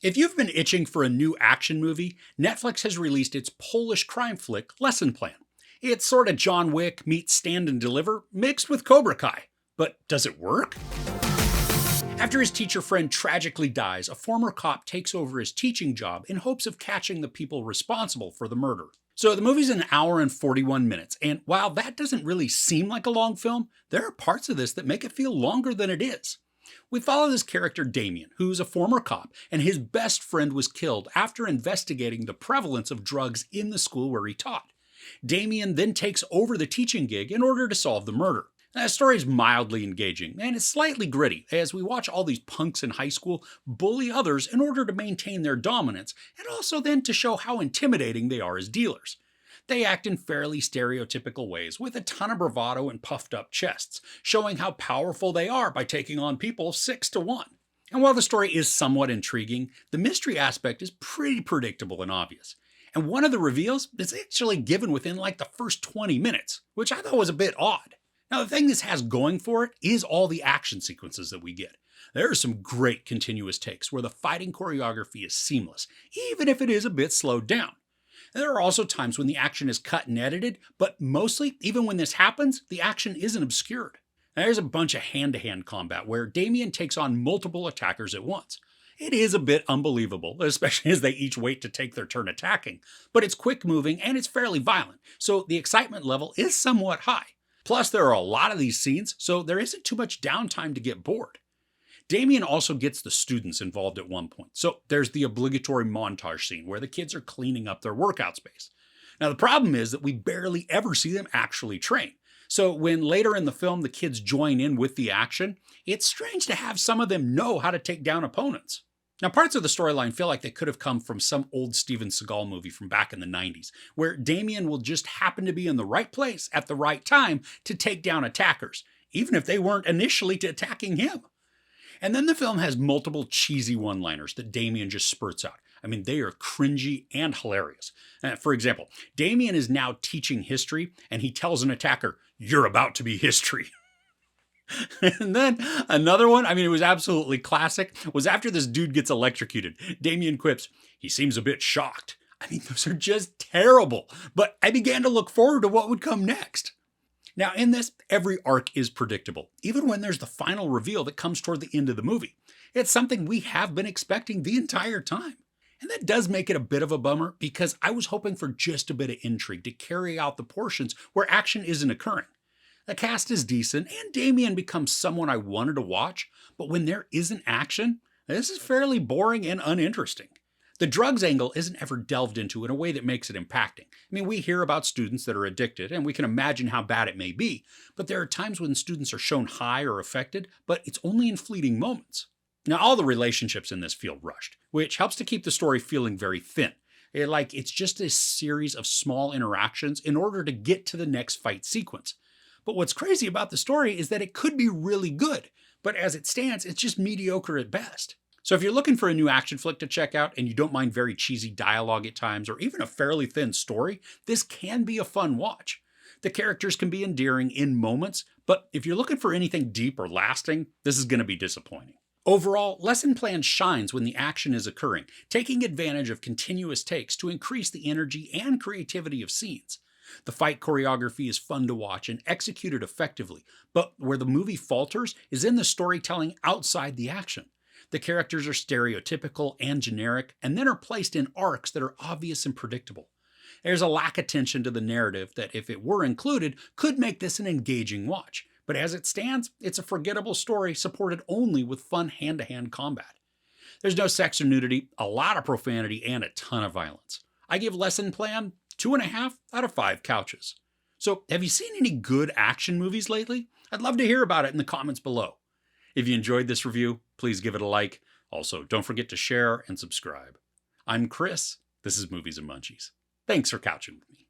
If you've been itching for a new action movie, Netflix has released its Polish crime flick, Lesson Plan. It's sort of John Wick meets Stand and Deliver mixed with Cobra Kai. But does it work? After his teacher friend tragically dies, a former cop takes over his teaching job in hopes of catching the people responsible for the murder. So the movie's an hour and 41 minutes, and while that doesn't really seem like a long film, there are parts of this that make it feel longer than it is. We follow this character Damien, who's a former cop, and his best friend was killed after investigating the prevalence of drugs in the school where he taught. Damien then takes over the teaching gig in order to solve the murder. The story is mildly engaging, and it's slightly gritty, as we watch all these punks in high school bully others in order to maintain their dominance, and also then to show how intimidating they are as dealers. They act in fairly stereotypical ways, with a ton of bravado and puffed up chests, showing how powerful they are by taking on people 6-1. And while the story is somewhat intriguing, the mystery aspect is pretty predictable and obvious. And one of the reveals is actually given within like the first 20 minutes, which I thought was a bit odd. Now, the thing this has going for it is all the action sequences that we get. There are some great continuous takes where the fighting choreography is seamless, even if it is a bit slowed down. And there are also times when the action is cut and edited, but mostly, even when this happens, the action isn't obscured. Now, there's a bunch of hand-to-hand combat where Damien takes on multiple attackers at once. It is a bit unbelievable, especially as they each wait to take their turn attacking, but it's quick moving and it's fairly violent, so the excitement level is somewhat high. Plus, there are a lot of these scenes, so there isn't too much downtime to get bored. Damien also gets the students involved at one point, so there's the obligatory montage scene where the kids are cleaning up their workout space. Now, the problem is that we barely ever see them actually train. So when later in the film the kids join in with the action, it's strange to have some of them know how to take down opponents. Now, parts of the storyline feel like they could have come from some old Steven Seagal movie from back in the 90s, where Damien will just happen to be in the right place at the right time to take down attackers, even if they weren't initially attacking him. And then the film has multiple cheesy one-liners that Damien just spurts out. I mean, they are cringy and hilarious. For example, Damien is now teaching history, and he tells an attacker, "You're about to be history." And then another one, I mean, it was absolutely classic, was after this dude gets electrocuted, Damien quips, "He seems a bit shocked." I mean, those are just terrible, but I began to look forward to what would come next. Now, in this, every arc is predictable, even when there's the final reveal that comes toward the end of the movie. It's something we have been expecting the entire time. And that does make it a bit of a bummer, because I was hoping for just a bit of intrigue to carry out the portions where action isn't occurring. The cast is decent, and Damien becomes someone I wanted to watch, but when there isn't action, this is fairly boring and uninteresting. The drugs angle isn't ever delved into in a way that makes it impacting. I mean, we hear about students that are addicted, and we can imagine how bad it may be, but there are times when students are shown high or affected, but it's only in fleeting moments. Now, all the relationships in this feel rushed, which helps to keep the story feeling very thin. It's just a series of small interactions in order to get to the next fight sequence. But what's crazy about the story is that it could be really good, but as it stands, it's just mediocre at best. So if you're looking for a new action flick to check out and you don't mind very cheesy dialogue at times or even a fairly thin story, this can be a fun watch. The characters can be endearing in moments, but if you're looking for anything deep or lasting, this is going to be disappointing. Overall, Lesson Plan shines when the action is occurring, taking advantage of continuous takes to increase the energy and creativity of scenes. The fight choreography is fun to watch and executed effectively, but where the movie falters is in the storytelling outside the action. The characters are stereotypical and generic, and then are placed in arcs that are obvious and predictable. There's a lack of attention to the narrative that, if it were included, could make this an engaging watch. But as it stands, it's a forgettable story supported only with fun hand-to-hand combat. There's no sex or nudity, a lot of profanity, and a ton of violence. I give Lesson Plan 2.5 out of 5 couches. So, have you seen any good action movies lately? I'd love to hear about it in the comments below. If you enjoyed this review, please give it a like. Also, don't forget to share and subscribe. I'm Chris. This is Movies and Munchies. Thanks for couching with me.